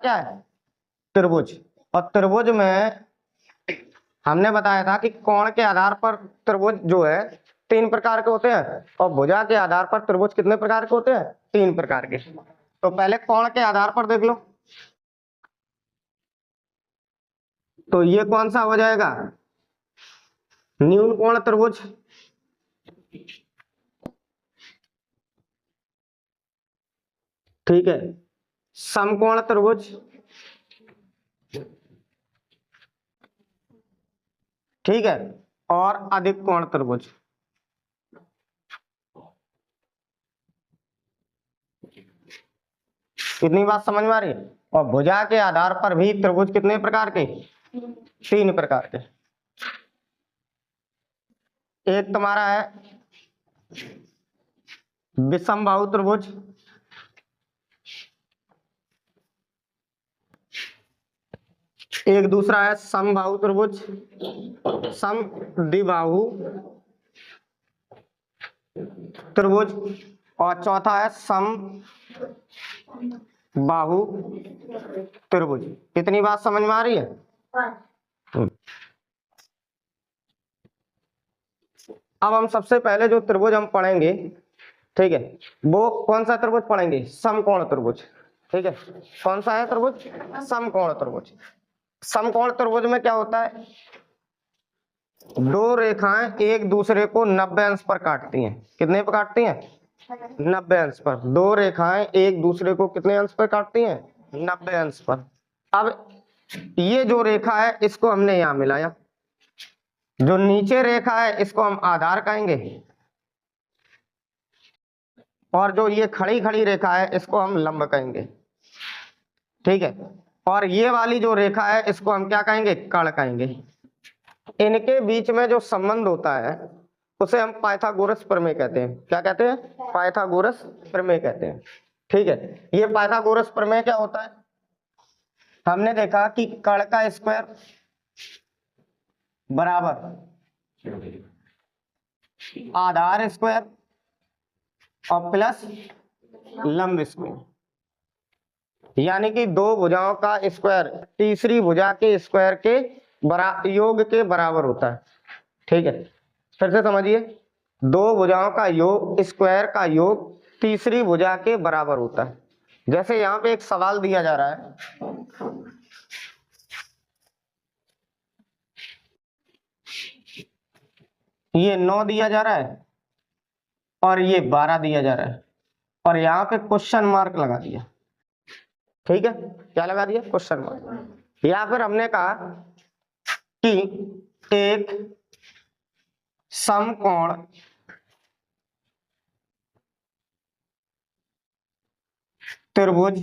क्या है? त्रिभुज। और त्रिभुज में हमने बताया था कि कोण के आधार पर त्रिभुज जो है 3 प्रकार के होते हैं, और भुजा के आधार पर त्रिभुज कितने प्रकार के होते हैं? 3 प्रकार के। तो पहले कोण के आधार पर देख लो, तो ये कौन सा हो जाएगा? न्यून कोण त्रिभुज। ठीक है, समकोण त्रिभुज। ठीक है, और अधिक कोण त्रिभुज। कितनी बात समझ में आ रही है? और भुजा के आधार पर भी त्रिभुज कितने प्रकार के? 3 प्रकार के। एक तुम्हारा है विषमबाहु त्रिभुज, एक दूसरा है समबाहु त्रिभुज, समद्विबाहु त्रिभुज, और चौथा है समबाहु त्रिभुज। कितनी बात समझ में आ रही है? अब हम सबसे पहले जो त्रिभुज हम पढ़ेंगे, ठीक है, वो कौन सा त्रिभुज पढ़ेंगे? समकोण त्रिभुज। ठीक है, कौन सा है त्रिभुज? समकोण त्रिभुज। समकोण त्रिभुज में क्या होता है? दो रेखाएं एक दूसरे को 90 अंश पर काटती हैं। कितने पर काटती हैं? 90 अंश पर। दो रेखाएं एक दूसरे को कितने अंश पर काटती हैं? 90 अंश पर। अब ये जो रेखा है इसको हमने यहां मिलाया, जो नीचे रेखा है इसको हम आधार कहेंगे, और जो ये खड़ी खड़ी रेखा है इसको हम लंब कहेंगे। ठीक है, और ये वाली जो रेखा है इसको हम क्या कहेंगे? कर्ण कहेंगे। इनके बीच में जो संबंध होता है उसे हम पाइथागोरस प्रमेय कहते हैं। क्या कहते हैं? पाइथागोरस प्रमेय कहते हैं। ठीक है, ये पाइथागोरस प्रमेय क्या होता है? हमने देखा कि कर्ण का स्क्वायर बराबर आधार स्क्वायर और प्लस लंब स्क्वायर, यानी कि दो भुजाओं का स्क्वायर तीसरी भुजा के स्क्वायर के योग के बराबर होता है। ठीक है, फिर से समझिए, दो भुजाओं का योग स्क्वायर का योग तीसरी भुजा के बराबर होता है। जैसे यहाँ पे एक सवाल दिया जा रहा है, ये 9 दिया जा रहा है और ये 12 दिया जा रहा है, और यहाँ पे क्वेश्चन मार्क लगा दिया। ठीक है, क्या लगा दिया? Question mark. या फिर हमने कहा कि एक समकोण त्रिभुज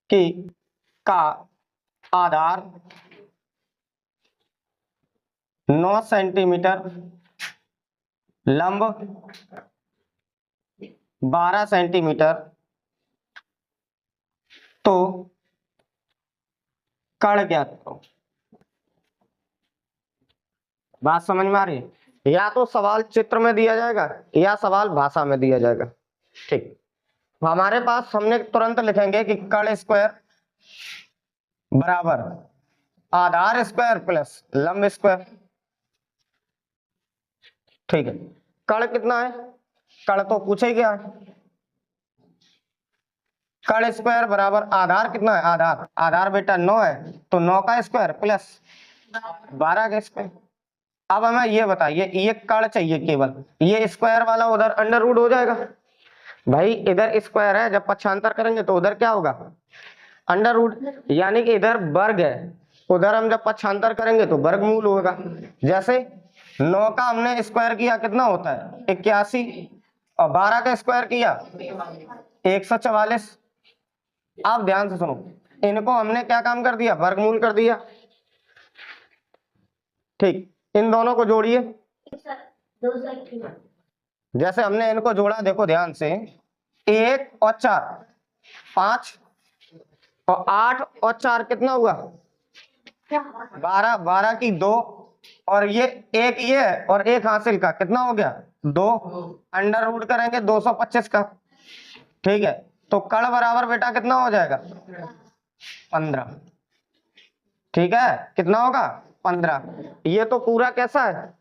की का आधार 9 सेंटीमीटर, लंब 12 सेंटीमीटर, तो कर्ण ज्ञात करो। बात समझ में आ रही है? या तो सवाल चित्र में दिया जाएगा या सवाल भाषा में दिया जाएगा। ठीक, हमारे पास हमने तुरंत लिखेंगे कि कर्ण स्क्वायर बराबर आधार स्क्वायर प्लस लंब स्क्वायर। ठीक है, कर्ण कितना है? कर्ण तो पूछे क्या है? कर्ण स्क्वायर बराबर आधार कितना है? आधार बेटा 9 है, तो 9 का स्क्वायर प्लस 12 का स्क्वायर। अब हमें ये बताइए, ये कर्ण चाहिए केवल, ये स्क्वायर वाला उधर अंडर रूट हो जाएगा। भाई इधर स्क्वायर है, जब पक्षांतर करेंगे तो उधर क्या होगा? अंडर रूट, यानी कि इधर वर्ग है, उधर हम जब पक्षांतर करेंगे तो वर्गमूल होगा। जैसे 9 का हमने स्क्वायर किया कितना होता है? 81, और 12 का स्क्वायर किया 144। आप ध्यान से सुनो, इनको हमने क्या काम कर दिया? वर्गमूल कर दिया। ठीक, इन दोनों को जोड़िए। जैसे हमने इनको जोड़ा, देखो ध्यान से, 1 और 4 5, और 8 और 4 कितना हुआ? 12, 12 की 2, और ये एक ये है और एक हासिल का कितना हो गया? 2। अंडर रूट करेंगे 225 का। ठीक है, तो कर्ण बराबर बेटा कितना हो जाएगा 15। ठीक है, कितना होगा 15। ये तो पूरा कैसा है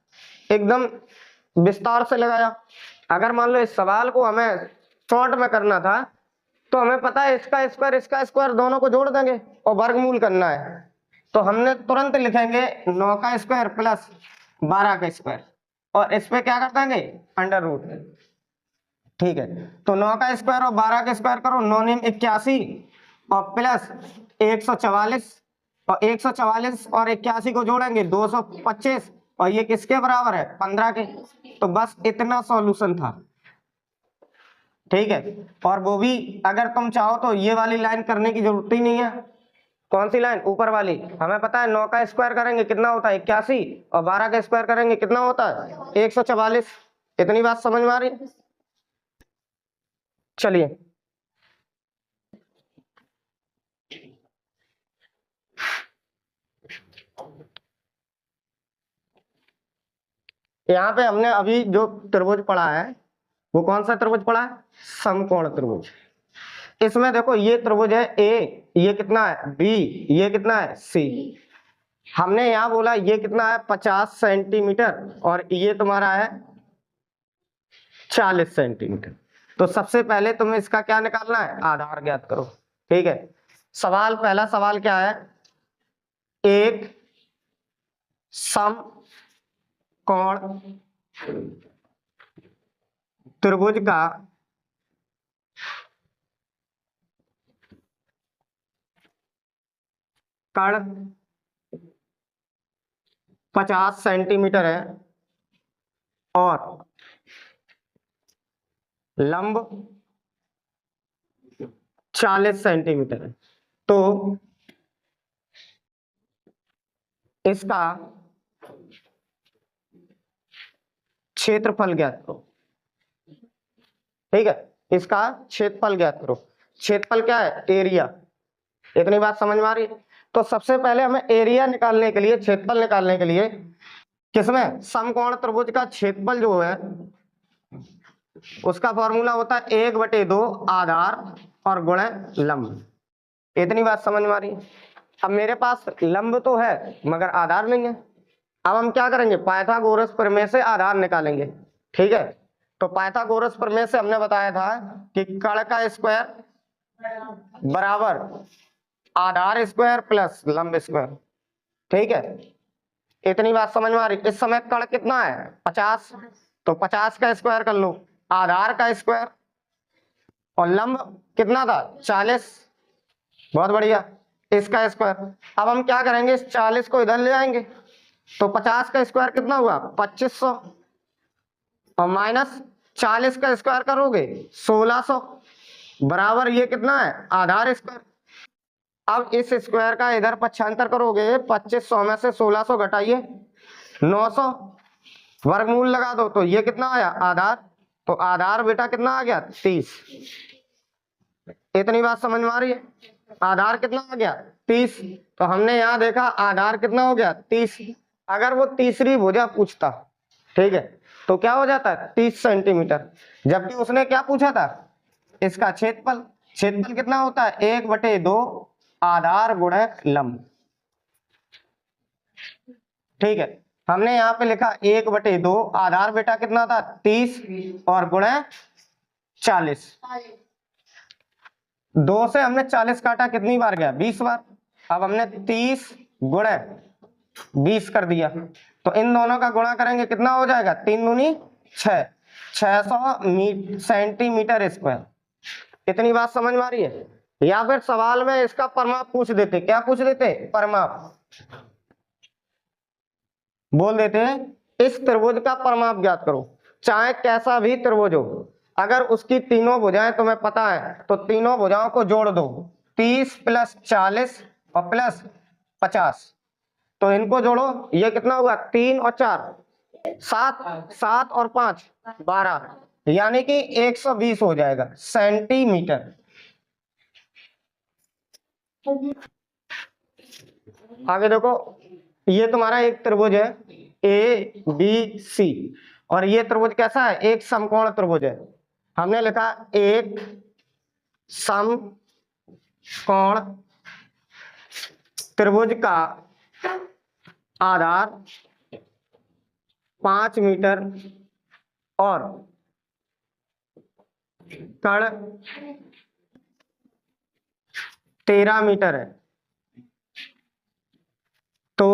एकदम विस्तार से लगाया। अगर मान लो इस सवाल को हमें शॉर्ट में करना था तो हमें पता है इसका स्क्वायर दोनों को जोड़ देंगे और वर्गमूल करना है, तो हमने तुरंत लिखेंगे 9 का स्क्वायर प्लस 12 का स्क्वायर और इस पे क्या कर देंगे अंडर रूट। ठीक है, तो 9 का स्क्वायर और 12 का स्क्वायर करो, 9 9 81 और प्लस 144 और 144 और 81 को जोड़ेंगे 225 और ये किसके बराबर है 15 के। तो बस इतना सॉल्यूशन था। ठीक है, और वो भी अगर तुम चाहो तो ये वाली लाइन करने की जरूरत ही नहीं है। कौन सी लाइन ऊपर वाली, हमें पता है 9 का स्क्वायर करेंगे कितना होता है 81 और 12 का स्क्वायर करेंगे कितना होता है 144। इतनी बात समझ में आ रही है। चलिए यहाँ पे हमने अभी जो त्रिभुज पढ़ा है वो कौन सा त्रिभुज पढ़ा है समकोण त्रिभुज। इसमें देखो ये त्रिभुज है ए, ये कितना है बी, ये कितना है सी। हमने यहाँ बोला ये कितना है 50 सेंटीमीटर और ये तुम्हारा है 40 सेंटीमीटर। तो सबसे पहले तुम्हें इसका क्या निकालना है आधार ज्ञात करो। ठीक है, सवाल पहला सवाल क्या है, एक समकोण त्रिभुज का कर्ण 50 सेंटीमीटर है और लंब 40 सेंटीमीटर है, तो इसका क्षेत्रफल ज्ञात करो। ठीक है, इसका क्षेत्रफल ज्ञात करो। क्षेत्रफल क्या है एरिया। इतनी बात समझ में आ रही है। तो सबसे पहले हमें एरिया निकालने के लिए, क्षेत्रफल निकालने के लिए किसमें समकोण त्रिभुज का क्षेत्रफल जो है उसका फॉर्मूला होता है 1/2 आधार और गुणे लंब। इतनी बात समझ में आ रही है। अब मेरे पास लंब तो है मगर आधार नहीं है। अब हम क्या करेंगे पाइथागोरस प्रमेय से आधार निकालेंगे। ठीक है, तो पाइथागोरस प्रमेय से हमने बताया था कि कर्ण का स्क्वायर बराबर आधार स्क्वायर प्लस लंब स्क्वायर। ठीक है, इतनी बात समझ में आ रही। इस समय कर्ण कितना है 50, तो 50 का स्क्वायर कर लो, आधार का स्क्वायर और लंब कितना था 40। बहुत बढ़िया, इसका स्क्वायर। अब हम क्या करेंगे इस 40 को इधर ले आएंगे, तो 50 का स्क्वायर कितना हुआ 2500 और माइनस 40 का स्क्वायर करोगे 1600 बराबर ये कितना है आधार स्क्वायर। अब इस स्क्वायर का इधर पक्षांतर करोगे 2500 में से 1600 घटाइए 900 वर्गमूल लगा दो तो ये कितना आया आधार। तो आधार बेटा कितना आ गया 30। इतनी बात समझ में आ रही है। आधार कितना आ गया 30। तो हमने यहाँ देखा आधार कितना हो गया 30। अगर वो तीसरी भुजा पूछता ठीक है तो क्या हो जाता है 30 सेंटीमीटर, जबकि उसने क्या पूछा था इसका क्षेत्रफल। क्षेत्रफल कितना होता है 1/2 आधार गुणे लंब। ठीक है, हमने यहाँ पे लिखा 1/2 आधार बेटा कितना था 30 और गुणे 40। 2 से हमने 40 काटा कितनी बार गया 20 बार। अब हमने 30 गुणे 20 कर दिया, तो इन दोनों का गुणा करेंगे कितना हो जाएगा 3 दूनी 6, 600 सेंटीमीटर स्क्वायर। इतनी बात समझ में आ रही है। या फिर सवाल में इसका परिमाप पूछ देते, क्या पूछ देते परिमाप बोल देते हैं इस त्रिभुज का परिमाप ज्ञात करो। चाहे कैसा भी त्रिभुज हो, अगर उसकी तीनों भुजाएं तुम्हें पता है तो तीनों भुजाओं को जोड़ दो 30 प्लस 40 और प्लस 50। तो इनको जोड़ो, ये कितना हुआ 3 और 4 7, 7 और 5 12, यानी कि 120 हो जाएगा सेंटीमीटर। आगे देखो, ये तुम्हारा एक त्रिभुज है ए बी सी और ये त्रिभुज कैसा है एक समकोण त्रिभुज है। हमने लिखा एक सम कोण त्रिभुज का आधार 5 मीटर और कण 13 मीटर है, तो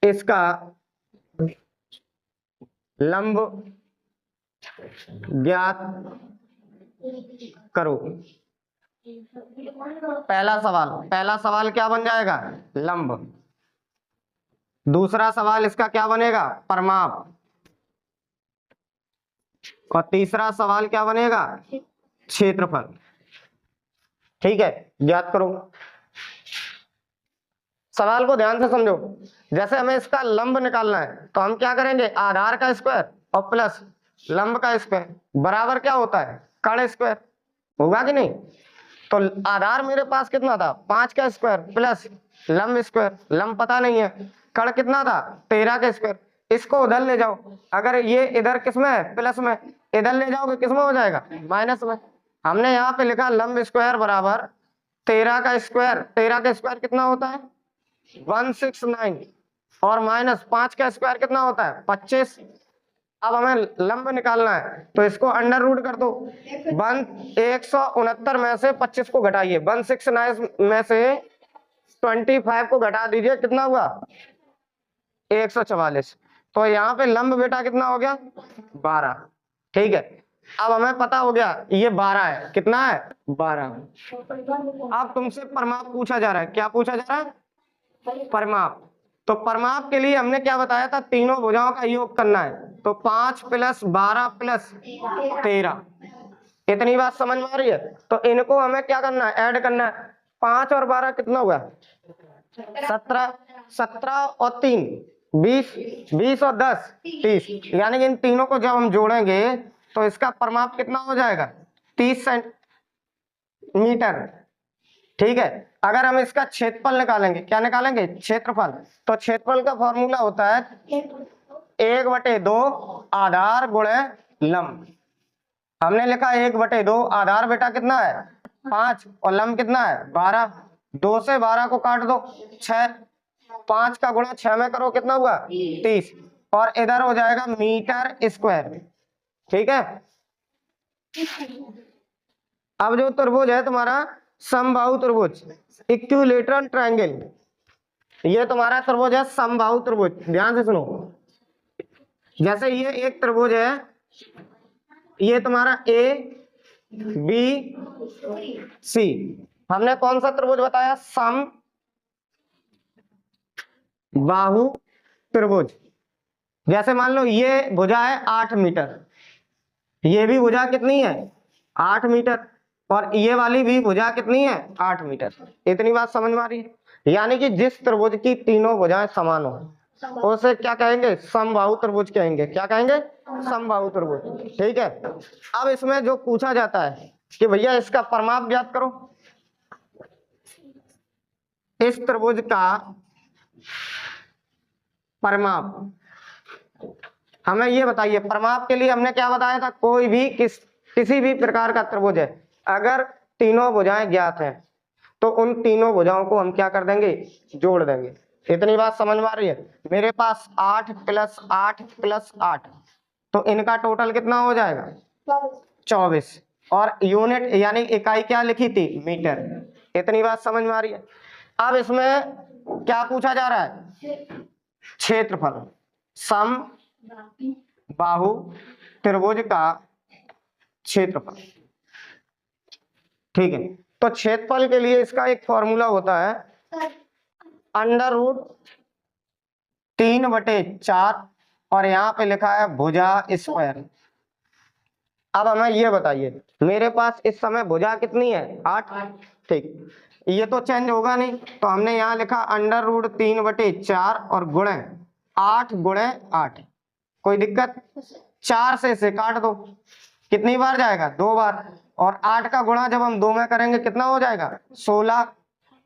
इसका लंब ज्ञात करो। पहला सवाल क्या बन जाएगा? लंब। दूसरा सवाल इसका क्या बनेगा? परिमाप। और तीसरा सवाल क्या बनेगा? क्षेत्रफल। ठीक है, ज्ञात करो। सवाल को ध्यान से समझो। जैसे हमें इसका लंब निकालना है तो हम क्या करेंगे? आधार का स्क्वायर और प्लस लंब का स्क्वायर बराबर क्या होता है? कण स्क्वायर। होगा कि नहीं? तो आधार मेरे पास कितना था? 5 का स्क्वायर प्लस लंब स्क्वायर। लंब पता नहीं है। कण कितना था? 13 का स्क्वायर। इसको उधर ले जाओ। अगर ये इधर किस में है? प्लस में। इधर ले जाओगे किस में हो जाएगा? माइनस में। हमने यहाँ पे लिखा लंब स्क्वायर बराबर 13 का स्क्वायर। 13 का स्क्वायर कितना होता है? 169। और माइनस 5 का स्क्वायर कितना होता है? 25। अब हमें लंब निकालना है तो इसको अंडर रूट कर दो। 169 में से 25 को घटाइए। 169 में से 25 को घटा दीजिए, कितना हुआ? 144। तो यहाँ पे लंब बेटा कितना हो गया? 12। ठीक है, अब हमें पता हो गया ये 12 है। कितना है? 12। अब तुमसे परिमाप पूछा जा रहा है। क्या पूछा जा रहा है? परिमाप। तो परिमाप के लिए हमने क्या बताया था? तीनों भुजाओं का योग करना है। तो 5 + 12 + 13। इतनी बात समझ में आ रही है? तो इनको हमें क्या करना है? ऐड करना है। 5 और 12 कितना हुआ? 17। 17 और 3 20। 20 और 10 30। यानी कि इन तीनों को जब हम जोड़ेंगे तो इसका परिमाप कितना हो जाएगा? 30 सेंटीमीटर। ठीक है, अगर हम इसका क्षेत्रफल निकालेंगे, क्या निकालेंगे? क्षेत्रफल। तो क्षेत्रफल का फॉर्मूला होता है 1/2 आधार गुणे लंब। हमने लिखा 1/2। आधार बेटा कितना है? 5 और लंब कितना है? 12। 2 से 12 को काट दो 6। 5 का गुणा 6 में करो, कितना हुआ? 30। और इधर हो जाएगा मीटर स्क्वायर। ठीक है, अब जो त्रिभुज है तुम्हारा समबाहु त्रिभुज, इक्विलैटरल ट्रायंगल, ये तुम्हारा त्रिभुज है समबाहु त्रिभुज। ध्यान से सुनो। जैसे ये एक त्रिभुज है, ये तुम्हारा ए बी सी। हमने कौन सा त्रिभुज बताया? सम बाहु त्रिभुज। जैसे मान लो ये भुजा है 8 मीटर, ये भी भुजा कितनी है? 8 मीटर। और ये वाली भी भुजा कितनी है? 8 मीटर। इतनी बात समझ में आ रही है? यानी कि जिस त्रिभुज की तीनों भुजाएं समान हो उसे क्या कहेंगे? समबाहु त्रिभुज कहेंगे। क्या कहेंगे? समबाहु त्रिभुज। ठीक है, अब इसमें जो पूछा जाता है कि भैया इसका परिमाप ज्ञात करो। इस त्रिभुज का परिमाप हमें ये बताइए। परिमाप के लिए हमने क्या बताया था? कोई भी किसी भी प्रकार का त्रिभुज है, अगर तीनों भुजाएं ज्ञात हैं तो उन तीनों भुजाओं को हम क्या कर देंगे? जोड़ देंगे। इतनी बात समझ में आ रही है? मेरे पास 8 + 8 + 8, तो इनका टोटल कितना हो जाएगा? 24। और यूनिट यानी इकाई क्या लिखी थी? मीटर। इतनी बात समझ में आ रही है? अब इसमें क्या पूछा जा रहा है? क्षेत्रफल। सम बाहु त्रिभुज का क्षेत्रफल। ठीक है, तो क्षेत्रफल के लिए इसका एक फॉर्मूला होता है √3/4 और यहाँ पे लिखा है भुजा स्क्वायर। अब हमें ये बताइए, मेरे पास इस समय भुजा कितनी है? 8। ठीक, ये तो चेंज होगा नहीं, तो हमने यहाँ लिखा √3/4 और गुणे 8 × 8। कोई दिक्कत? 4 से इसे काट दो। कितनी बार जाएगा? 2 बार। और 8 का गुणा जब हम 2 में करेंगे कितना हो जाएगा? 16।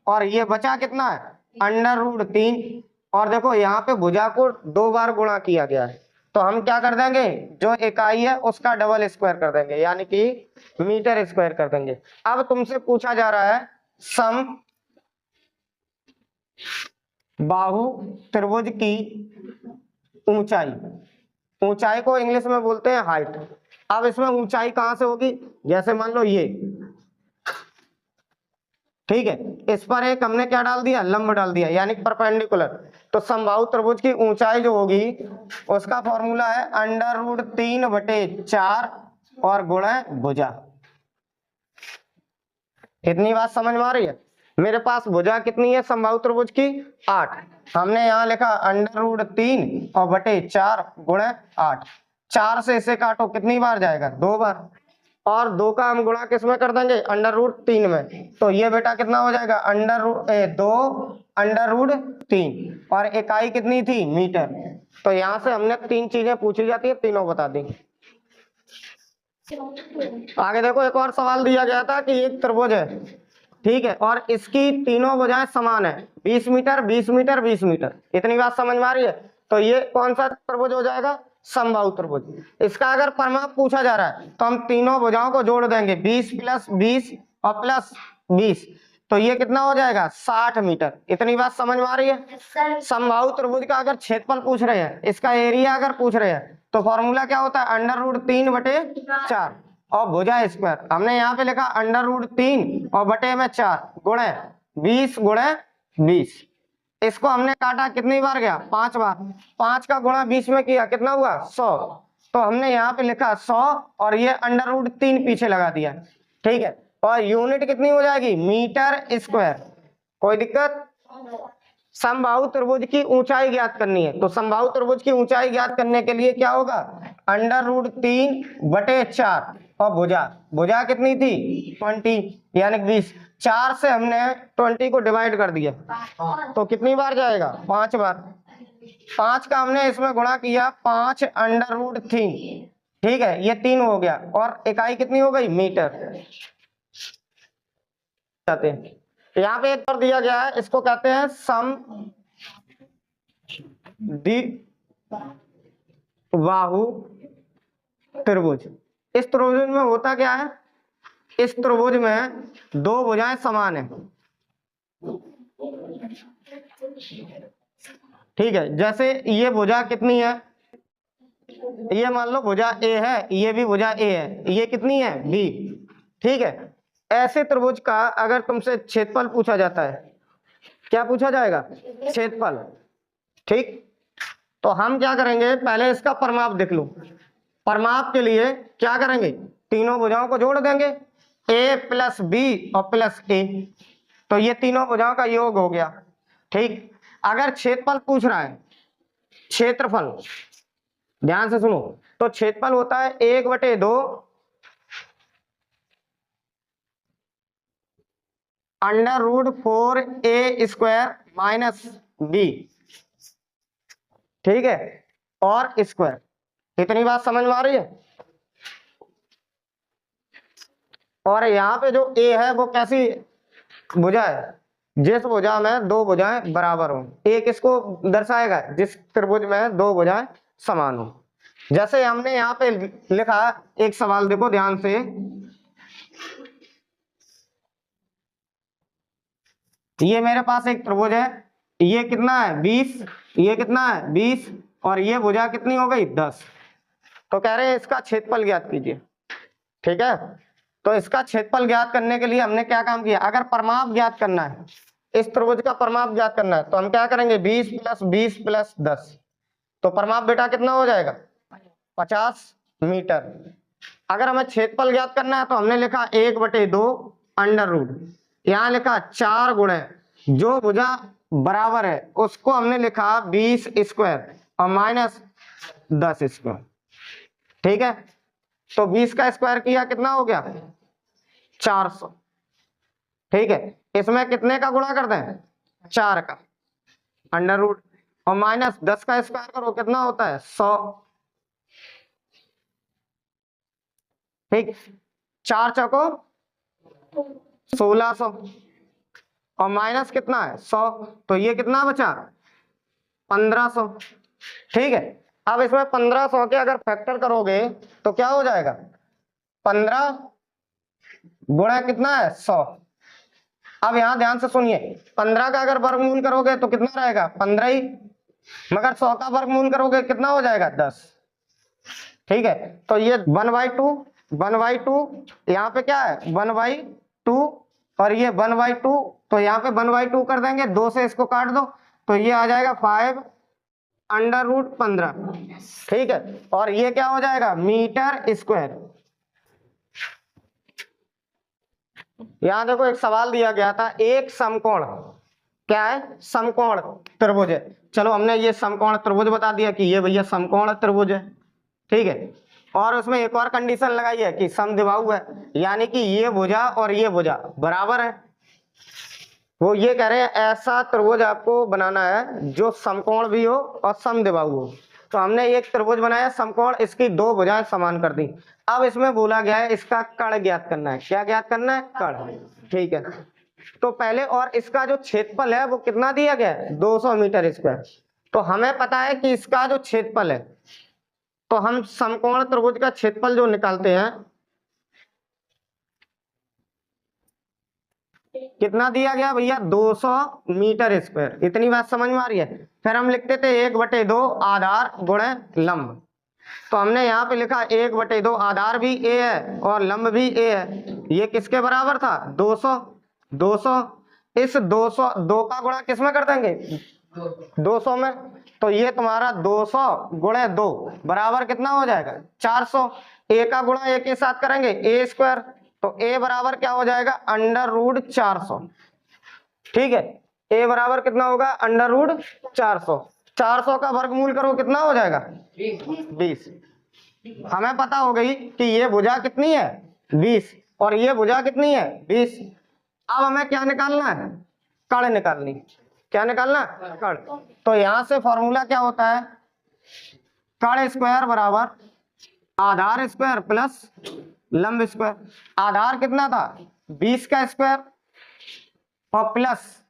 और ये बचा कितना है? √3। और देखो यहाँ पे भुजा को 2 बार गुणा किया गया है, तो हम क्या कर देंगे, जो इकाई है उसका डबल स्क्वायर कर देंगे, यानी कि मीटर स्क्वायर कर देंगे। अब तुमसे पूछा जा रहा है सम बाहु त्रिभुज की ऊंचाई, ऊंचाई को इंग्लिश में बोलते हैं हाइट। अब इसमें ऊंचाई कहां से होगी, जैसे मान लो ये, ठीक है, इस पर एक हमने क्या डाल दिया, लंब डाल दिया, यानी परपेंडिकुलर। तो समबाहु त्रिभुज की ऊंचाई जो होगी उसका फॉर्मूला है √3/4 और गुणा भुजा। इतनी बात समझ में आ रही है। मेरे पास भुजा कितनी है समबाहु त्रिभुज की, 8। हमने यहाँ लिखा √3 और बटे 4 गुणा 8। 4 से इसे काटो, कितनी बार जाएगा, 2 बार, और 2 का हम गुणा किस में कर देंगे, √3 में। तो ये बेटा कितना हो जाएगा, 2√3, और इकाई कितनी थी, मीटर। तो यहाँ से हमने 3 चीजें पूछी जाती है, तीनों बता दी। आगे देखो, एक और सवाल दिया गया था कि एक त्रिभुज है, ठीक है, और इसकी तीनों भुजाएं समान है, 20 मीटर 20 मीटर 20 मीटर। इतनी बात समझ में आ रही है। तो ये कौन सा त्रिभुज हो जाएगा, समबाहु त्रिभुज। इसका अगर परिमाप पूछा जा रहा है तो हम तीनों भुजाओं को जोड़ देंगे, 20 + 20 और प्लस 20, तो ये कितना हो जाएगा, 60 मीटर। इतनी बात समझ में आ रही है। समबाहु त्रिभुज का अगर क्षेत्रफल पूछ रहे हैं, इसका एरिया अगर पूछ रहे हैं, तो फॉर्मूला क्या होता है, √3/4 और भुजा स्क्वायर। हमने यहाँ पे लिखा √3 और बटे में 4 गुणे 20 गुणे 20। इसको हमने काटा, कितनी बार गया, 5 बार। 5 का गुणा 20 में किया, कितना हुआ, 100। तो हमने यहाँ पे लिखा 100 और ये √3 पीछे लगा दिया, ठीक है। और यूनिट कितनी हो जाएगी, मीटर स्क्वायर। कोई दिक्कत। समबाहु त्रिभुज की ऊंचाई ज्ञात करनी है, तो समबाहु त्रिभुज की ऊंचाई ज्ञात करने के लिए क्या होगा, √3/4 और भुजा कितनी थी, 20, यानी 20। 4 से हमने 20 को डिवाइड कर दिया, तो कितनी बार जाएगा, 5 बार। 5 का हमने इसमें गुणा किया, 5 √3, ठीक है, ये 3 हो गया, और इकाई कितनी हो गई, मीटर। जाते हैं यहाँ पे एक और दिया गया है, इसको कहते हैं सम द्विबाहु त्रिभुज। इस त्रिभुज में होता क्या है, इस त्रिभुज में 2 भुजाएं समान है, ठीक है। जैसे ये भुजा कितनी है, ये मान लो भुजा ए है, ये भी भुजा ए है, ये कितनी है, बी, ठीक है। ऐसे त्रिभुज का अगर तुमसे क्षेत्रफल पूछा जाता है, क्या पूछा जाएगा, क्षेत्रफल, ठीक। तो हम क्या करेंगे, पहले इसका परिमाप देख लो। परिमाप के लिए क्या करेंगे, तीनों भुजाओं को जोड़ देंगे, a + b और प्लस a, तो ये तीनों भुजाओं का योग हो गया, ठीक। अगर क्षेत्रफल पूछ रहा है, क्षेत्रफल ध्यान से सुनो, तो क्षेत्रफल होता है 1/2 √4a² - b, ठीक है, और स्क्वायर। इतनी बात समझ में आ रही है। और यहाँ पे जो a है वो कैसी भुजा है, जिस भुजा में 2 भुजाएं बराबर हो। a किसको दर्शाएगा, जिस त्रिभुज में 2 भुजाएं समान हो। जैसे हमने यहाँ पे लिखा, एक सवाल देखो ध्यान से, ये मेरे पास एक त्रिभुज है, ये कितना है, 20, ये कितना है, 20, और ये भुजा कितनी हो गई, 10। तो कह रहे हैं इसका क्षेत्रफल ज्ञात कीजिए, ठीक है। तो इसका क्षेत्रफल ज्ञात करने के लिए हमने क्या काम किया, अगर परिमाप ज्ञात करना है, इस त्रिभुज का परिमाप ज्ञात करना है, तो हम क्या करेंगे, 20 + 20 + 10, तो परिमाप बेटा कितना हो जाएगा, 50 मीटर। अगर हमें क्षेत्रफल ज्ञात करना है तो हमने लिखा 1/2 √, यहाँ लिखा 4 गुणे जो भुजा बराबर है उसको हमने लिखा 20 स्क्वायर और माइनस 10 स्क्वायर, ठीक है। तो 20 का स्क्वायर किया, कितना हो गया, 400, ठीक है। इसमें कितने का गुणा कर दें, 4 का √, और माइनस 10 का स्क्वायर करो, कितना होता है, 100, ठीक। 4 चौको 1600 और माइनस कितना है, 100, तो ये कितना बचा, 1500, ठीक है। अब इसमें 1500 के अगर फैक्टर करोगे तो क्या हो जाएगा, 15 गुणा कितना है 100। अब यहां ध्यान से सुनिए, 15 का अगर वर्गमूल करोगे तो कितना रहेगा 15 ही, मगर 100 का वर्गमूल करोगे कितना हो जाएगा 10। ठीक है, तो ये 1/2 1/2, यहाँ पे क्या है 1/2 और ये 1/2, तो यहाँ पे 1/2 कर देंगे, 2 से इसको काट दो तो ये आ जाएगा 5√15। ठीक है, और ये क्या हो जाएगा मीटर स्क्वायर। यहां देखो एक सवाल दिया गया था, एक समकोण, क्या है समकोण त्रिभुज है। चलो हमने ये समकोण त्रिभुज बता दिया कि ये भैया समकोण त्रिभुज है। ठीक है, और उसमें एक और कंडीशन लगाई है कि समद्विबाहु है, यानी कि ये भुजा और ये भुजा बराबर है। वो ये कह रहे हैं ऐसा त्रिभुज आपको बनाना है जो समकोण भी हो और समद्विबाहु हो। तो हमने एक त्रिभुज बनाया समकोण, इसकी 2 भुजाएं समान कर दी। अब इसमें बोला गया है इसका कर्ण ज्ञात करना है। क्या ज्ञात करना है, कर्ण। ठीक है, तो पहले, और इसका जो क्षेत्रफल है वो कितना दिया गया है 200 मीटर स्क्वायर। तो हमें पता है कि इसका जो क्षेत्रफल है, तो हम समकोण त्रिभुज का क्षेत्रफल जो निकालते हैं, कितना दिया गया भैया 200 मीटर स्क्वायर। इतनी बात समझ में आ रही है। फिर हम लिखते थे 1/2 आधार गुणे लंब। तो हमने यहाँ पे लिखा 1/2, आधार भी ए है और लंब भी ए है। ये किसके बराबर था 200। 200, इस 200 2 का गुणा किस में कर देंगे 200 में, तो ये तुम्हारा 200 गुणे 2 बराबर कितना हो जाएगा 400। ए का गुणा ए के साथ करेंगे ए स्क्वायर, तो ए बराबर क्या हो जाएगा √400। ठीक है, ए बराबर कितना होगा √400। 400 का वर्गमूल करो कितना हो जाएगा 20। हमें पता हो गई कि ये भुजा कितनी है 20 और ये भुजा कितनी है 20। अब हमें क्या निकालना है, कर्ण निकालनी। क्या निकालना, कर्ण। तो यहां से फॉर्मूला क्या होता है, कर्ण स्क्वायर बराबर आधार स्क्वायर प्लस लंब स्क्वायर। आधार कितना था 20 का स्क्वायर और प्लस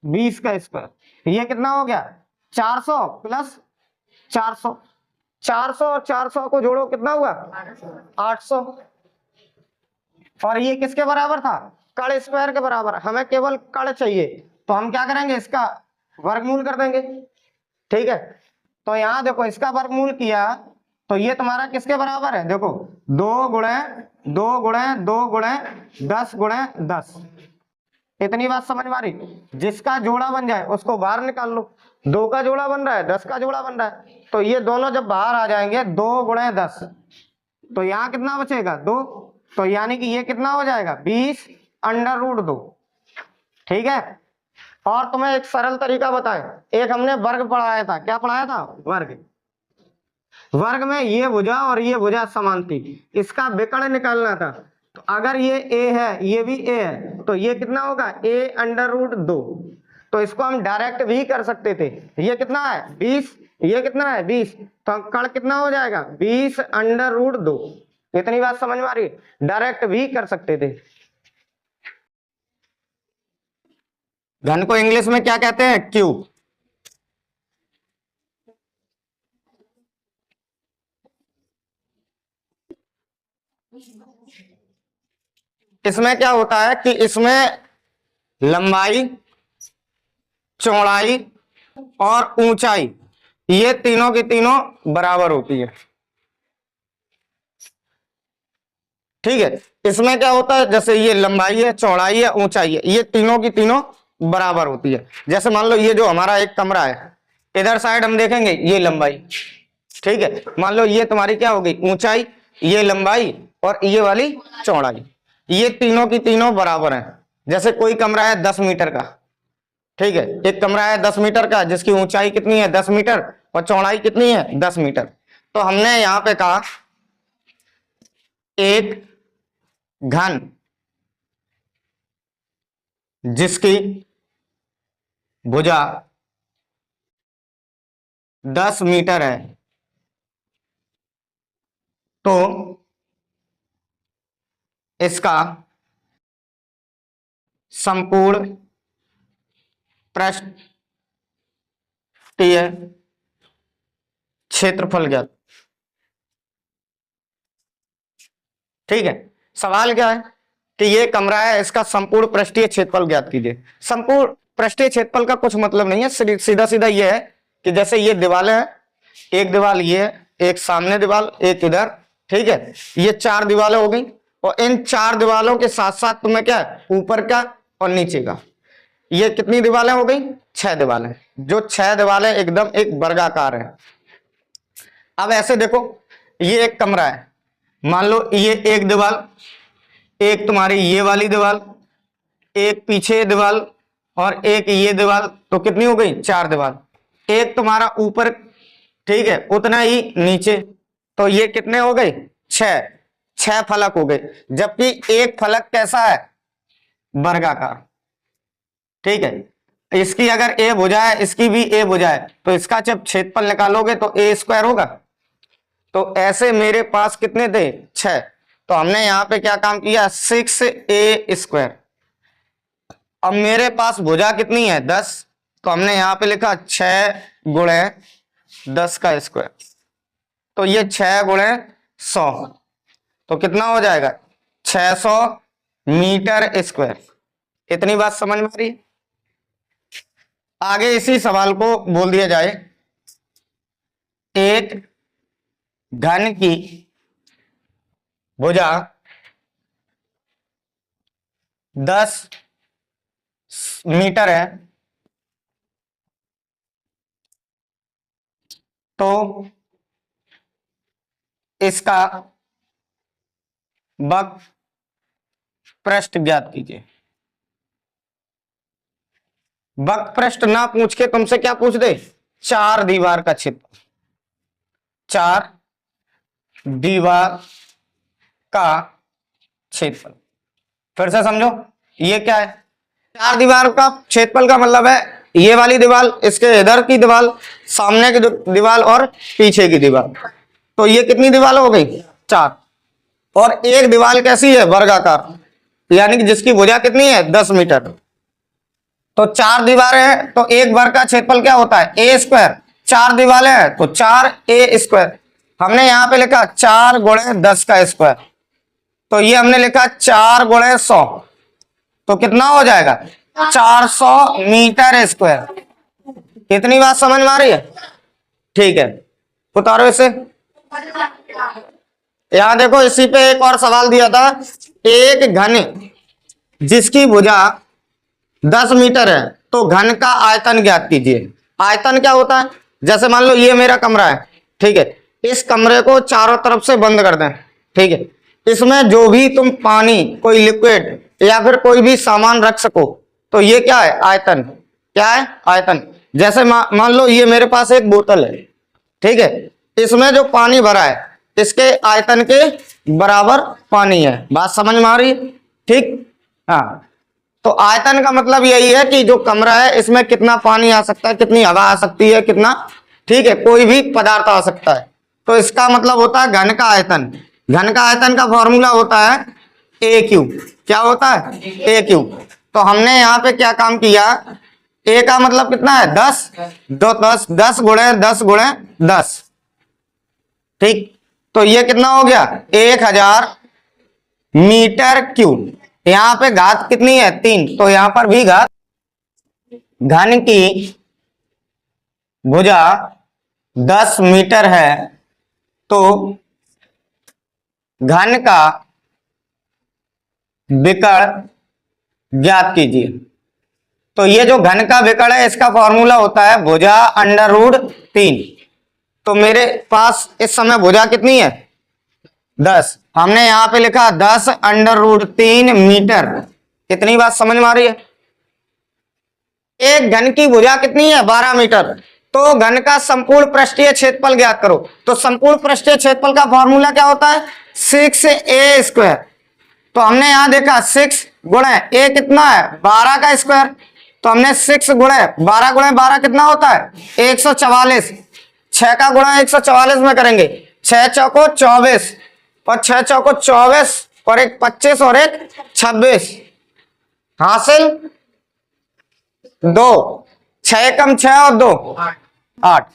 20 का स्क्वायर, ये कितना हो गया 400 प्लस 400। 400 और 400 को जोड़ो कितना हुआ 800। और ये किसके बराबर था कर्ण स्क्वायर के बराबर। हमें केवल कर्ण चाहिए, तो हम क्या करेंगे इसका वर्गमूल कर देंगे। ठीक है, तो यहां देखो इसका वर्गमूल किया तो ये तुम्हारा किसके बराबर है, देखो 2 गुणे 2 गुणे 2 गुणे 10 गुणे 10। इतनी बात समझ में आ रही। जिसका जोड़ा बन जाए उसको बाहर निकाल लो। 2 का जोड़ा बन रहा है 10 का जोड़ा बन रहा है, तो ये दोनों जब बाहर आ जाएंगे 2 गुणे 10, तो यहाँ कितना बचेगा 2, तो यानी कि ये कितना हो जाएगा 20√2। ठीक है, और तुम्हें एक सरल तरीका बताए, एक हमने वर्ग पढ़ाया था। क्या पढ़ाया था, वर्ग। वर्ग में ये भुजा और ये भुजा समान थी, इसका विकर्ण निकालना था। तो अगर ये a है ये भी a है, तो ये कितना होगा a√2। तो इसको हम डायरेक्ट भी कर सकते थे। ये कितना है 20, ये कितना है 20, तो कर्ण कितना हो जाएगा 20√2। इतनी बात समझ में आ रही है, डायरेक्ट भी कर सकते थे। घन को इंग्लिश में क्या कहते हैं, क्यूब। इसमें क्या होता है कि इसमें लंबाई, चौड़ाई और ऊंचाई, ये तीनों की तीनों बराबर होती है। ठीक है, इसमें क्या होता है, जैसे ये लंबाई है, चौड़ाई है, ऊंचाई है, ये तीनों की तीनों बराबर होती है। जैसे मान लो ये जो हमारा एक कमरा है, इधर साइड हम देखेंगे ये लंबाई। ठीक है, मान लो ये तुम्हारी क्या हो गई ऊंचाई, ये लंबाई और ये वाली चौड़ाई, ये तीनों की तीनों बराबर हैं। जैसे कोई कमरा है 10 मीटर का, ठीक है, एक कमरा है 10 मीटर का जिसकी ऊंचाई कितनी है 10 मीटर और चौड़ाई कितनी है 10 मीटर। तो हमने यहां पे कहा एक घन जिसकी भुजा 10 मीटर है, तो इसका संपूर्ण पृष्ठीय क्षेत्रफल ज्ञात। ठीक है, सवाल क्या है कि ये कमरा है, इसका संपूर्ण पृष्ठीय क्षेत्रफल ज्ञात कीजिए। संपूर्ण पृष्ठीय क्षेत्रफल का कुछ मतलब नहीं है, सीधा सीधा ये है कि जैसे ये दीवार है, एक दीवार ये है, एक सामने दीवार, एक इधर, ठीक है, ये 4 दीवारें हो गई, और इन 4 दीवारों के साथ साथ तुम्हें क्या है, ऊपर का और नीचे का, ये कितनी दीवारें हो गई, 6 दीवारें, जो 6 दीवारें एकदम एक वर्गाकार है। अब ऐसे देखो, ये एक कमरा है, मान लो ये एक दीवार, एक तुम्हारी ये वाली दीवार, एक पीछे दीवार, और एक ये दीवार, तो कितनी हो गई, 4 दीवार। एक तुम्हारा ऊपर, ठीक है, उतना ही नीचे, तो ये कितने हो गए, 6 फलक हो गए। जबकि एक फलक कैसा है, वर्गाकार। ठीक है, इसकी अगर ए भुजा है, इसकी भी ए भुजा है, तो इसका जब क्षेत्रफल निकालोगे तो ए स्क्वायर होगा। तो ऐसे मेरे पास कितने थे, 6, तो हमने यहां पे क्या काम किया, 6a स्क्वायर। अब मेरे पास भुजा कितनी है, 10, तो हमने यहां पे लिखा 6 गुणे 10 का स्क्वायर, तो ये 6 गुणे 100, तो कितना हो जाएगा, 600 मीटर स्क्वायर। इतनी बात समझ में आ रही है। आगे इसी सवाल को बोल दिया जाए, एक घन की भुजा 10 मीटर है, तो इसका वक्र पृष्ठ ज्ञात कीजिए। वक्र पृष्ठ ना पूछ के तुमसे क्या पूछ दे, 4 दीवार का क्षेत्र, 4 दीवार का क्षेत्रफल। फिर से समझो, ये क्या है, 4 दीवार का क्षेत्रफल का मतलब है ये वाली दीवार, इसके इधर की दीवार, सामने की दीवार और पीछे की दीवार, तो ये कितनी दीवार हो गई, 4। और एक दीवार कैसी है, वर्गाकार, यानी कि जिसकी भुजा कितनी है, 10 मीटर। तो 4 दीवारें हैं, तो एक वर्ग का क्षेत्रफल क्या होता है, ए स्क्वायर। 4 दीवारें हैं तो 4a स्क्वायर। हमने यहां पे लिखा 4 गुणे 10 का स्क्वायर, तो ये हमने लिखा 4 गुणे 100, तो कितना हो जाएगा, 400 मीटर स्क्वायर। इतनी बात समझ में आ रही है। ठीक है, उतारो इसे। यहां देखो, इसी पे एक और सवाल दिया था, एक घन जिसकी भुजा 10 मीटर है, तो घन का आयतन ज्ञात कीजिए। आयतन क्या होता है, जैसे मान लो ये मेरा कमरा है, ठीक है, इस कमरे को चारों तरफ से बंद कर दें, ठीक है, इसमें जो भी तुम पानी, कोई लिक्विड या फिर कोई भी सामान रख सको, तो ये क्या है, आयतन। क्या है, आयतन। जैसे मान लो ये मेरे पास एक बोतल है, ठीक है, इसमें जो पानी भरा है, इसके आयतन के बराबर पानी है। बात समझ में आ रही है, ठीक। हाँ, तो आयतन का मतलब यही है कि जो कमरा है, इसमें कितना पानी आ सकता है, कितनी हवा आ सकती है, कितना, ठीक है, कोई भी पदार्थ आ सकता है, तो इसका मतलब होता है घन का आयतन। घन का आयतन का फॉर्मूला होता है ए क्यूब। क्या होता है, ए क्यूब। तो हमने यहाँ पे क्या काम किया, ए का मतलब कितना है, 10, 10 गुणे 10 गुणे 10, ठीक, तो ये कितना हो गया, 1000 मीटर क्यूब। यहां पे घात कितनी है, 3, तो यहां पर भी घात। घन की भुजा 10 मीटर है, तो घन का विकर्ण ज्ञात कीजिए। तो ये जो घन का विकर्ण है, इसका फॉर्मूला होता है भुजा √3। तो मेरे पास इस समय भुजा कितनी है, 10, हमने यहां पे लिखा 10 √3 मीटर। कितनी बात समझ में आ रही है। एक घन की भुजा कितनी है, 12 मीटर। तो घन का संपूर्ण पृष्ठीय क्षेत्रफल ज्ञात करो। तो संपूर्ण पृष्ठीय क्षेत्रफल का फॉर्मूला क्या होता है, 6a स्क्वायर। तो हमने यहां देखा 6 गुणे a कितना है, 12 का स्क्वायर। तो हमने 6 गुणे 12 कितना होता है, 144। 6 का गुणा 144 में करेंगे, 6 चौको 24, और 6 चौको 24, और एक 25 और एक 26, हासिल 2। 6 कम 6 और 2 8।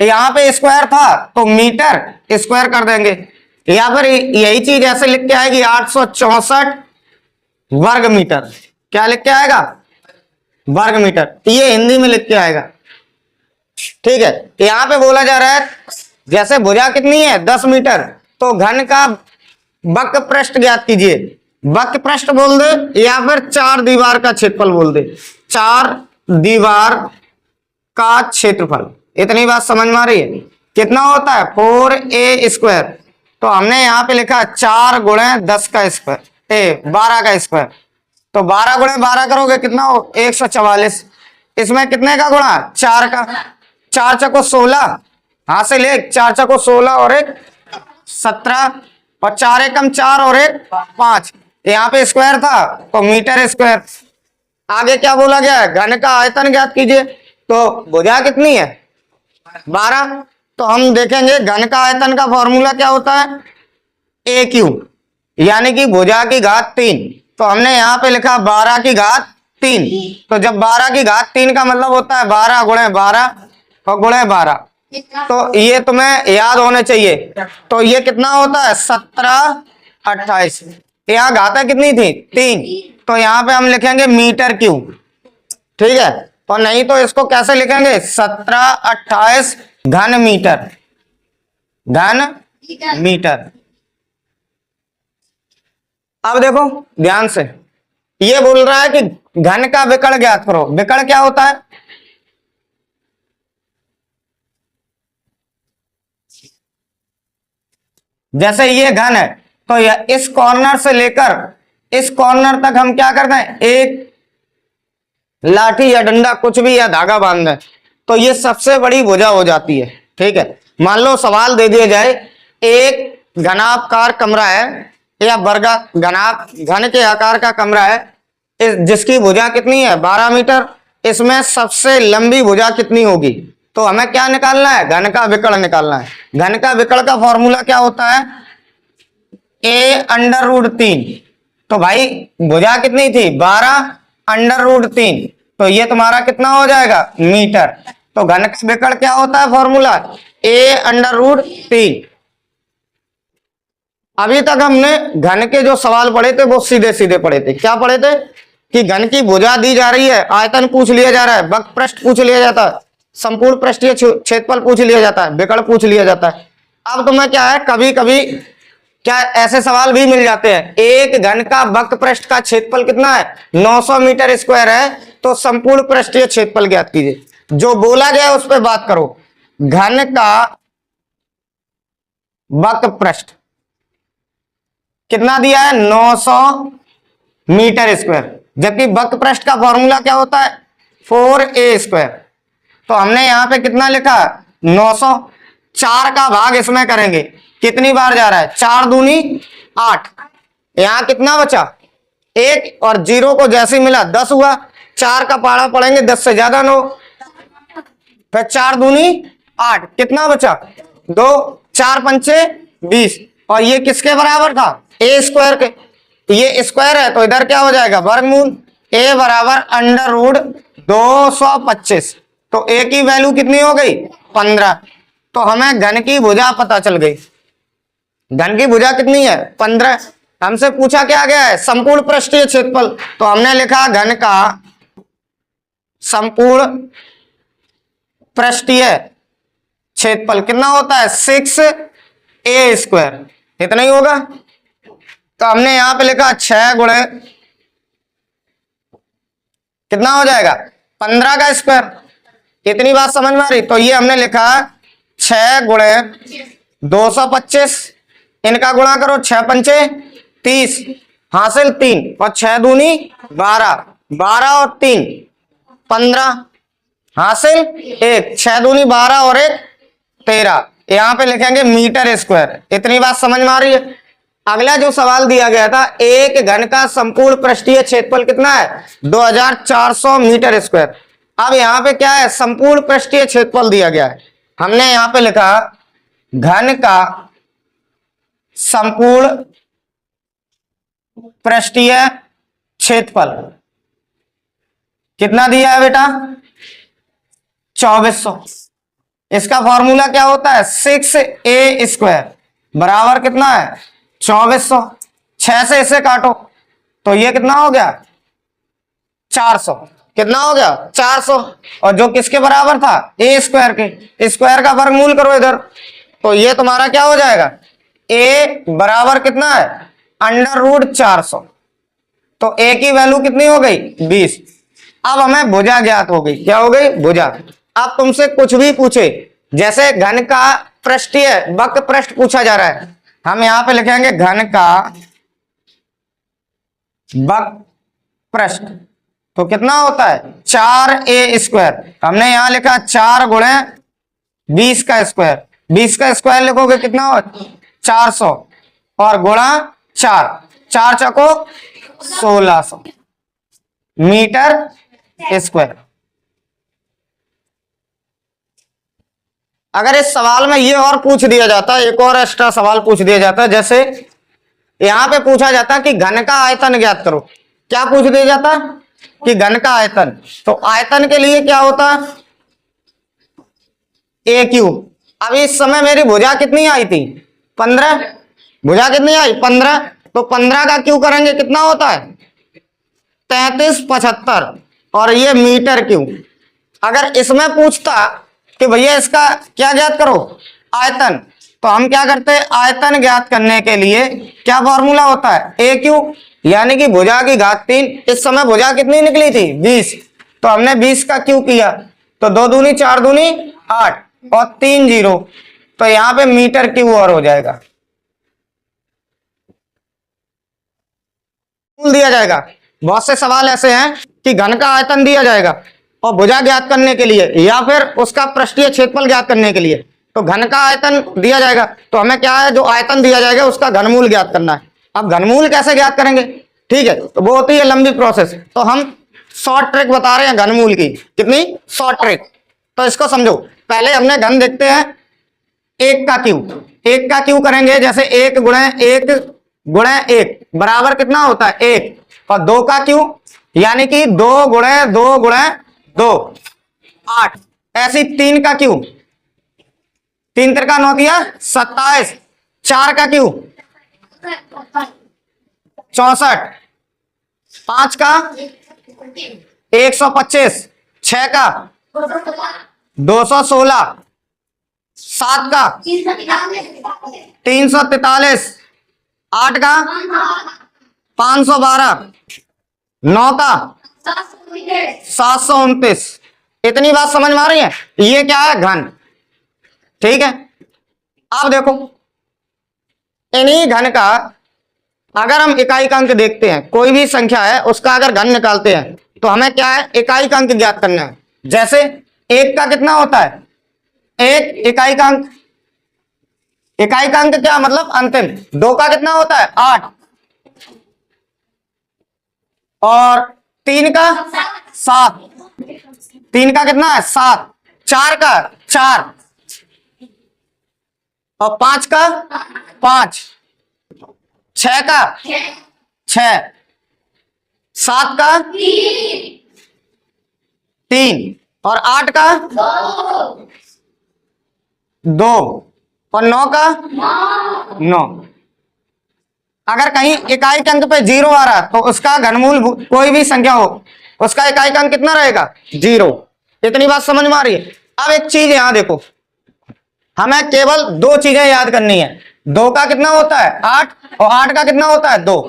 यहाँ पे स्क्वायर था तो मीटर स्क्वायर कर देंगे, या फिर यही चीज ऐसे लिख के आएगी 864 वर्ग मीटर। क्या लिख के आएगा? वर्ग मीटर। ये हिंदी में लिख के आएगा। ठीक है, यहाँ पे बोला जा रहा है जैसे भुजा कितनी है 10 मीटर, तो घन का वक्र पृष्ठ ज्ञात कीजिए। वक्र पृष्ठ बोल दे या फिर चार दीवार का क्षेत्रफल बोल दे, चार दीवार का क्षेत्रफल। इतनी बात समझ में आ रही है? कितना होता है 4a स्क्वायर, तो हमने यहाँ पे लिखा 4 गुणे 10 का स्क्वायर 12 का स्क्वायर, तो 12 गुणे 12 करोगे कितना हो 144। इसमें कितने का गुणा? 4 का। 4 चको 16, हां से ले 4 चको 16 और एक 17, और 4 एकम 4 और एक 5। यहाँ पे स्क्वायर था तो मीटर स्क्वायर। आगे क्या बोला गया है? घन का आयतन ज्ञात कीजिए। तो भुजा कितनी है 12, तो हम देखेंगे घन का आयतन का फॉर्मूला क्या होता है ए क्यू, यानी कि भुजा की घात 3। तो हमने यहाँ पे लिखा 12 की घात 3, तो जब 12 की घात 3 का मतलब होता है 12 गुणे 12 और गुणे 12, तो ये तुम्हें याद होने चाहिए। तो ये कितना होता है 17 28। यहाँ घातें कितनी थी 3, तो यहाँ पे हम लिखेंगे मीटर क्यूब। ठीक है, और नहीं तो इसको कैसे लिखेंगे 17 28 घन मीटर, घन मीटर। अब देखो ध्यान से, ये बोल रहा है कि घन का विकर्ण ज्ञात करो। विकर्ण क्या होता है? जैसे ये घन है तो यह इस कॉर्नर से लेकर इस कॉर्नर तक हम क्या करते हैं, एक लाठी या डंडा कुछ भी या धागा बांध दें, तो ये सबसे बड़ी भुजा हो जाती है। ठीक है, मान लो सवाल दे दिया जाए एक घनाकार कमरा है या वर्गा घन के आकार का कमरा है जिसकी भुजा कितनी है 12 मीटर, इसमें सबसे लंबी भुजा कितनी होगी? तो हमें क्या निकालना है? घन का विकर्ण निकालना है। घन का विकर्ण का फॉर्मूला क्या होता है? a√3। तो भाई भुजा कितनी थी 12√3, तो ये तुम्हारा कितना हो जाएगा मीटर। तो घन का विकर्ण क्या होता है फॉर्मूला? a√3। अभी तक हमने घन के जो सवाल पढ़े थे वो सीधे सीधे पढ़े थे। क्या पढ़े थे? कि घन की भुजा दी जा रही है, आयतन पूछ लिया जा रहा है, वक्र पृष्ठ पूछ लिया जाता है, संपूर्ण पृष्ठीय क्षेत्रफल पूछ लिया जाता है, विकर्ण पूछ लिया जाता है। अब तुम्हें क्या है, कभी कभी क्या ऐसे सवाल भी मिल जाते हैं, एक घन का वक्र पृष्ठ का क्षेत्रफल कितना है 900 मीटर स्क्वायर है, तो संपूर्ण पृष्ठीय क्षेत्रफल ज्ञात कीजिए। जो बोला गया उस पर बात करो। घन का वक्र पृष्ठ कितना दिया है 900 मीटर स्क्वायर, जबकि वक्र पृष्ठ का फॉर्मूला क्या होता है 4a स्क्वायर। तो हमने यहां पे कितना लिखा 900, 4 का भाग इसमें करेंगे, कितनी बार जा रहा है 4 दूनी 8, यहां कितना बचा 1, और 0 को जैसे मिला 10 हुआ, 4 का पाड़ा पड़ेंगे 10 से ज्यादा 9, फिर 4 दूनी 8, कितना बचा 2, 4 पंचे 20, और ये किसके बराबर था a स्क्वायर के। ये स्क्वायर है तो इधर क्या हो जाएगा वर्गमूल, a बराबर √225। तो a की वैल्यू कितनी हो गई 15। तो हमें घन की भुजा पता चल गई। घन की भुजा कितनी है 15। हमसे पूछा क्या गया है संपूर्ण पृष्ठीय क्षेत्रफल, तो हमने लिखा घन का संपूर्ण पृष्ठीय क्षेत्रफल कितना होता है 6a स्क्वायर, इतना ही होगा। तो हमने यहां पे लिखा 6 गुणे कितना हो जाएगा 15 का स्क्वायर। इतनी बात समझ में आ रही? तो ये हमने लिखा 6 गुणे 225, इनका गुणा करो 6 पंचे 30, हासिल 3, और 6 दूनी 12, 12 और 3 15, हासिल 1, 6 दूनी 12 और 1 13। यहां पे लिखेंगे मीटर स्क्वायर। इतनी बात समझ में आ रही है? अगला जो सवाल दिया गया था, एक घन का संपूर्ण पृष्ठीय क्षेत्रफल कितना है 2400 मीटर स्क्वायर। अब यहां पे क्या है संपूर्ण पृष्ठीय क्षेत्रफल दिया गया है, हमने यहां पे लिखा घन का संपूर्ण पृष्ठीय क्षेत्रफल कितना दिया है बेटा 2400। इसका फॉर्मूला क्या होता है 6a² बराबर कितना है 2400। 6 से इसे काटो तो ये कितना हो गया 400। कितना हो गया 400। और जो किसके बराबर था a² के, स्क्वायर का वर्गमूल करो इधर, तो ये तुम्हारा क्या हो जाएगा a बराबर कितना है √400। तो a की वैल्यू कितनी हो गई 20। अब हमें भुजा ज्ञात हो गई। क्या हो गई भुजा। अब तुमसे कुछ भी पूछे, जैसे घन का पृष्ठीय वक्र पृष्ठ पूछा जा रहा है, हम यहां पे लिखेंगे घन का वक्र पृष्ठ, तो कितना होता है 4a²। हमने यहां लिखा 4 गुणे 20 का स्क्वायर। 20 का स्क्वायर लिखोगे कितना हो 400 और गुणा 4, 4 चको 1600 मीटर स्क्वायर। अगर इस सवाल में ये और पूछ दिया जाता, एक और एक्स्ट्रा सवाल पूछ दिया जाता, जैसे यहां पे पूछा जाता कि घन का आयतन ज्ञात करो। क्या पूछ दिया जाता कि घन का आयतन, तो आयतन के लिए क्या होता a³। अभी इस समय मेरी भुजा कितनी आई थी 15, भुजा कितनी आई 15, तो 15 का क्यू करेंगे कितना होता है 3375 और ये मीटर क्यू। अगर इसमें पूछता कि भैया इसका क्या ज्ञात करो आयतन, तो हम क्या करते हैं आयतन ज्ञात करने के लिए क्या फॉर्मूला होता है a³ यानी कि भुजा की घात 3। इस समय भुजा कितनी निकली थी 20, तो हमने 20 का क्यू किया, तो 2 दूनी 4 दूनी 8 और 3 0, तो यहां पे मीटर क्यू और हो जाएगा। दिया जाएगा। बहुत से सवाल ऐसे हैं कि घन का आयतन दिया जाएगा और भुजा ज्ञात करने के लिए या फिर उसका पृष्ठीय क्षेत्रफल ज्ञात करने के लिए, तो घन का आयतन दिया जाएगा, तो हमें क्या है जो आयतन दिया जाएगा उसका घनमूल ज्ञात करना है। अब घनमूल कैसे ज्ञात करेंगे, ठीक है, तो वो होती है लंबी प्रोसेस, तो हम शॉर्ट ट्रिक बता रहे हैं घनमूल की। कितनी शॉर्ट ट्रिक, तो इसको समझो। पहले हमने घन देखते हैं 1 का क्यू। 1 का क्यू करेंगे, जैसे 1 गुणे 1 गुणे 1 बराबर कितना होता है 1, और 2 का क्यू यानी कि 2 गुणे 2 गुणे 2 8। ऐसी 3 का क्यू, 3 त्रिका 9 दिया 27। 4 का क्यू 64। 5 का 125। 6 का 216। 7 का 343। 8 का 512। 9 का 729। इतनी बात समझ में आ रही है। ये क्या है घन, ठीक है। अब देखो इन्हीं घन का अगर हम इकाई का अंक देखते हैं, कोई भी संख्या है उसका अगर घन निकालते हैं तो हमें क्या है इकाई का अंक ज्ञात करना है। जैसे 1 का कितना होता है 1 इकाई का अंक। इकाई का अंक क्या मतलब अंतिम। 2 का कितना होता है 8 और 3 का 7। 3 का कितना है 7। 4 का 4 और 5 का 5। 6 का 6। 7 का 3 और 8 का 2 और 9 का 9। अगर कहीं इकाई के अंक पे 0 आ रहा तो उसका घनमूल कोई भी संख्या हो उसका इकाई का अंक कितना रहेगा 0। इतनी बात समझ में आ रही है। अब एक चीज यहां देखो, हमें केवल 2 चीजें याद करनी है। 2 का कितना होता है 8 और 8 का कितना होता है 2।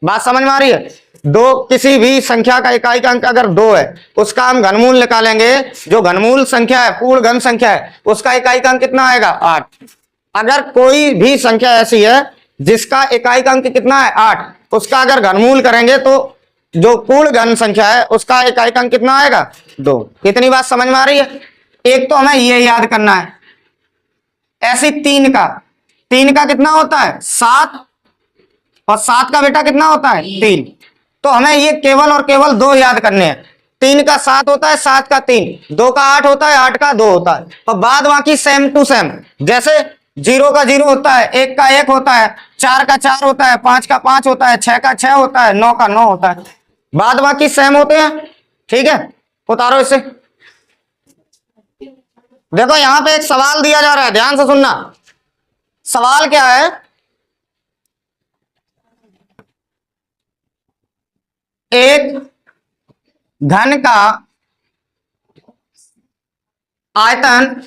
बात समझ में आ रही है। 2 किसी भी संख्या का इकाई का अंक अगर 2 है उसका हम घनमूल निकालेंगे। जो घनमूल संख्या है पूर्ण घन संख्या है उसका इकाई का अंक कितना आएगा 8। अगर कोई भी संख्या ऐसी है जिसका इकाई का अंक कितना है 8, उसका अगर घनमूल करेंगे तो जो पूर्ण घन संख्या है उसका इकाई का अंक कितना आएगा 2। इतनी बात समझ में आ रही है। एक तो हमें ये याद करना है। ऐसे 3 का कितना होता है 7 और 7 का बेटा कितना होता है 3। तो हमें ये केवल और केवल 2 याद करने हैं। 3 का 7 होता है 7 का 3। 2 का 8 होता है 8 का 2 होता है और बाद बाकी सेम टू सेम। जैसे 0 का 0 होता है, 1 का 1 होता है, 4 का 4 होता है, 5 का 5 होता है, 6 का 6 होता है, 9 का 9 होता है। बाद बाकी सेम होते हैं, ठीक है। उतारो इसे। देखो यहां पे एक सवाल दिया जा रहा है, ध्यान से सुनना। सवाल क्या है, एक घन का आयतन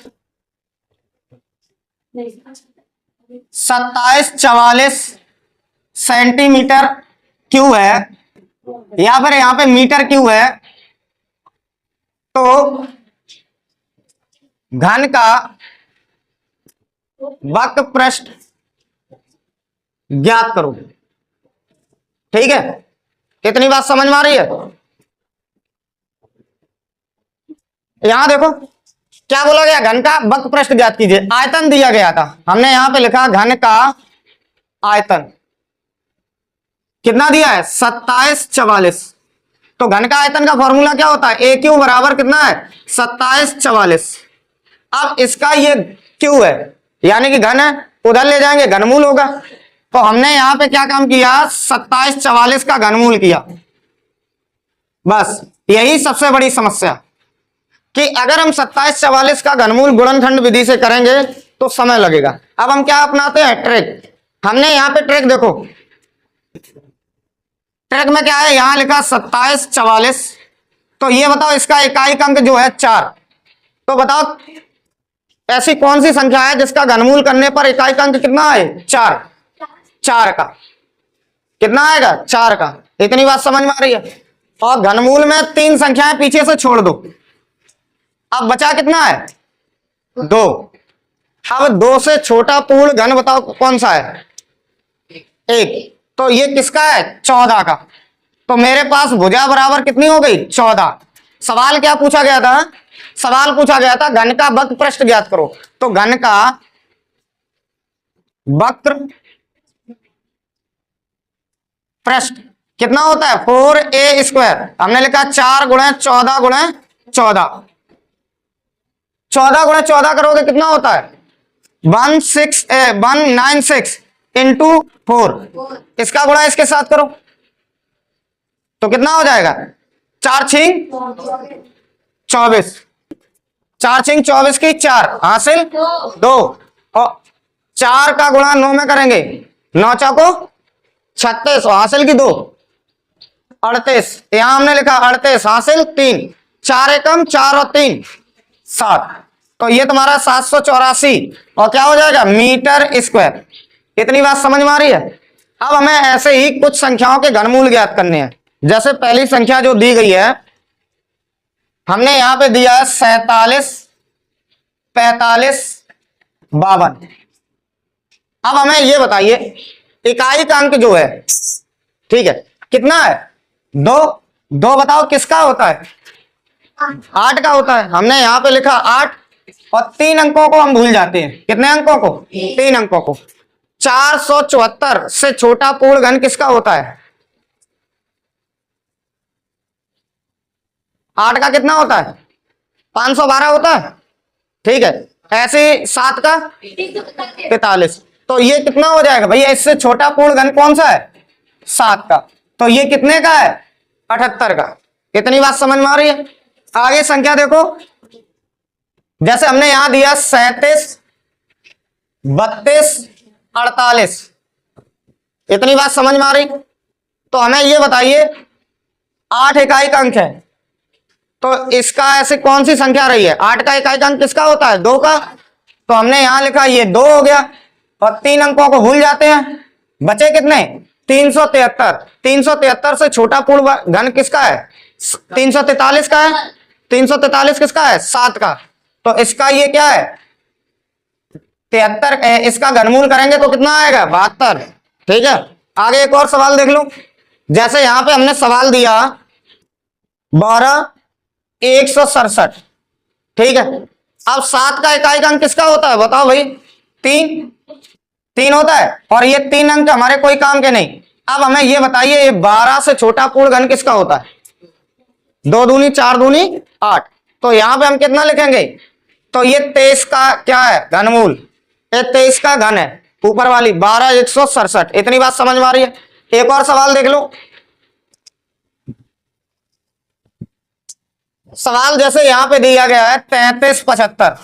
2744 सेंटीमीटर क्यूब है, या फिर यहां पे मीटर क्यूब है। तो घन का वक्र पृष्ठ ज्ञात करो। ठीक है, कितनी बात समझ में आ रही है? यहां देखो क्या बोला गया, घन का वक्र पृष्ठ ज्ञात कीजिए। आयतन दिया गया था, हमने यहां पे लिखा घन का आयतन कितना दिया है, 2744। तो घन का आयतन का फॉर्मूला क्या होता है, ए क्यू बराबर कितना है, 2744। अब इसका ये क्यू है, यानी कि घन है, उधर ले जाएंगे घनमूल होगा। तो हमने यहां पे क्या काम किया, 2744 का घनमूल किया। बस यही सबसे बड़ी समस्या, कि अगर हम 2744 का घनमूल गुणनखंड विधि से करेंगे तो समय लगेगा। अब हम क्या अपनाते हैं, ट्रिक। हमने यहां पे ट्रिक देखो, ट्रिक में क्या है, यहां लिखा 2744। तो ये बताओ इसका इकाई अंक जो है 4। तो बताओ ऐसी कौन सी संख्या है जिसका घनमूल करने पर इकाई अंक कितना है, 4। 4 का कितना आएगा, 4 का। इतनी बात समझ में आ रही है? और घनमूल में 3 संख्याएं पीछे से छोड़ दो, अब बचा कितना है, 2। अब 2 से छोटा पूर्ण घन बताओ कौन सा है, 1। तो ये किसका है, 14 का। तो मेरे पास भुजा बराबर कितनी हो गई, 14। सवाल क्या पूछा गया था, सवाल पूछा गया था घन का वक्र पृष्ठ ज्ञात करो। तो घन का वक्र पृष्ठ कितना होता है, 4a²। हमने लिखा 4 गुणे 14 गुणे 14। 14 गुणे 14 करोगे कितना होता है, 196 इंटू 4। इसका गुणा इसके साथ करो तो कितना हो जाएगा, 4 छिंग 24। 4 छिंग 24 की 4 हासिल 2, और 4 का गुणा 9 में करेंगे, 9 चौको 36 हासिल की 2, 38। यहां हमने लिखा 38 हासिल 3, 4 एकम 4 और 3 7। तो ये तुम्हारा 784 और क्या हो जाएगा, मीटर स्क्वायर। इतनी बात समझ में आ रही है? अब हमें ऐसे ही कुछ संख्याओं के घनमूल ज्ञात करने हैं। जैसे पहली संख्या जो दी गई है, हमने यहां पे दिया है 47 45 52। अब हमें ये बताइए इकाई का अंक जो है, ठीक है, कितना है, 2। 2 बताओ किसका होता है, 8 का होता है। हमने यहां पे लिखा 8, और 3 अंकों को हम भूल जाते हैं। कितने अंकों को, 3 अंकों को। 474 से छोटा पूर्ण घन किसका होता है, 8 का कितना होता है, 512 होता है। ठीक है, ऐसे 7 का 43। तो ये कितना हो जाएगा भैया, इससे छोटा पूर्ण घन कौन सा है, 7 का। तो ये कितने का है, 78 का। इतनी बात समझ में आ रही है? आगे संख्या देखो, जैसे हमने यहां दिया 37 32 48। इतनी बात समझ में आ रही? तो हमें ये बताइए 8 इकाई का अंक है, तो इसका ऐसे कौन सी संख्या रही है, 8 का इकाई का अंक किसका होता है, 2 का। तो हमने यहां लिखा ये 2 हो गया, और 3 अंकों को भूल जाते हैं, बचे कितने, 373। 373 से छोटा पूर्ण घन किसका है, 343 का है। 343 किसका है, 7 का। तो इसका ये क्या है, 73। इसका घनमूल करेंगे तो कितना आएगा, 72। ठीक है, आगे एक और सवाल देख लो। जैसे यहां पे हमने सवाल दिया 12 167। ठीक है, अब 7 का इकाई का अंक किसका होता है, बताओ भाई, 3 होता है, और ये 3 अंक हमारे कोई काम के नहीं। अब हमें ये बताइए ये 12 से छोटा पूर्ण घन किसका होता है, 2 दूनी 4 दूनी 8। तो यहां पे हम कितना लिखेंगे, तो ये 23 का क्या है, घनमूल। ये 23 का घन है, ऊपर वाली 12 167। इतनी बात समझ में आ रही है? एक और सवाल देख लो। सवाल जैसे यहां पे दिया गया है 33 75।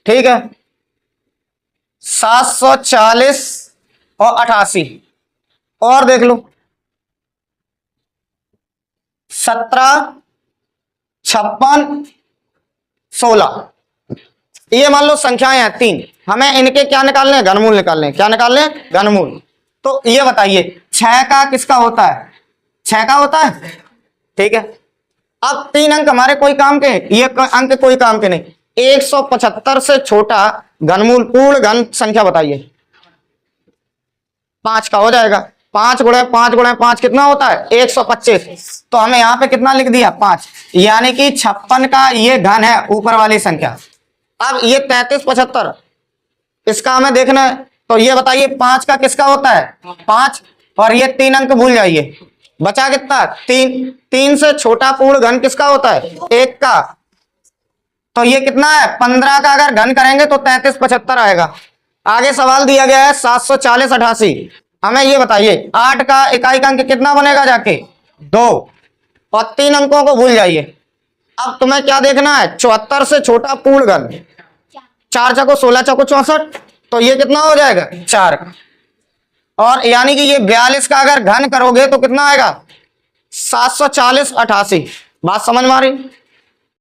ठीक है, 740 और 88, और देख लो 17, 56, 16, ये मान लो संख्याएं हैं 3, हमें इनके क्या निकालने हैं, घनमूल निकालने हैं। क्या निकालने हैं, घनमूल। तो ये बताइए 6 का किसका होता है, 6 का होता है, ठीक है। अब 3 अंक हमारे कोई काम के, ये अंक कोई काम के नहीं। 175 से छोटा घनमूल पूर्ण घन संख्या बताइए, 5 का हो जाएगा। 5 गुणे 5 गुणे 5 कितना होता है, 125। तो हमें यहाँ पे कितना लिख दिया, 5, यानी कि 56 का ये घन है ऊपर वाली संख्या। अब ये 33, 75 इसका हमें देखना है, तो ये बताइए 5 का किसका होता है, 5, और ये 3 अंक भूल जाइए, बचा कितना, 3। 3 से छोटा पूर्ण घन किसका होता है, 1 का। तो ये कितना है, 15 का अगर घन करेंगे तो 33, 75 आएगा। आगे सवाल दिया गया है 740, 88, हमें ये बताइए 8 का इकाई अंक कितना बनेगा जाके, 2, और 3 अंकों को भूल जाइए। अब तुम्हें क्या देखना है, 74 से छोटा पूर्ण घन, 4 चौको 16, चौको 64, तो ये कितना हो जाएगा, 4 का। और यानी कि ये 42 का अगर घन करोगे तो कितना आएगा, 740, 88। बात समझ में आ रही।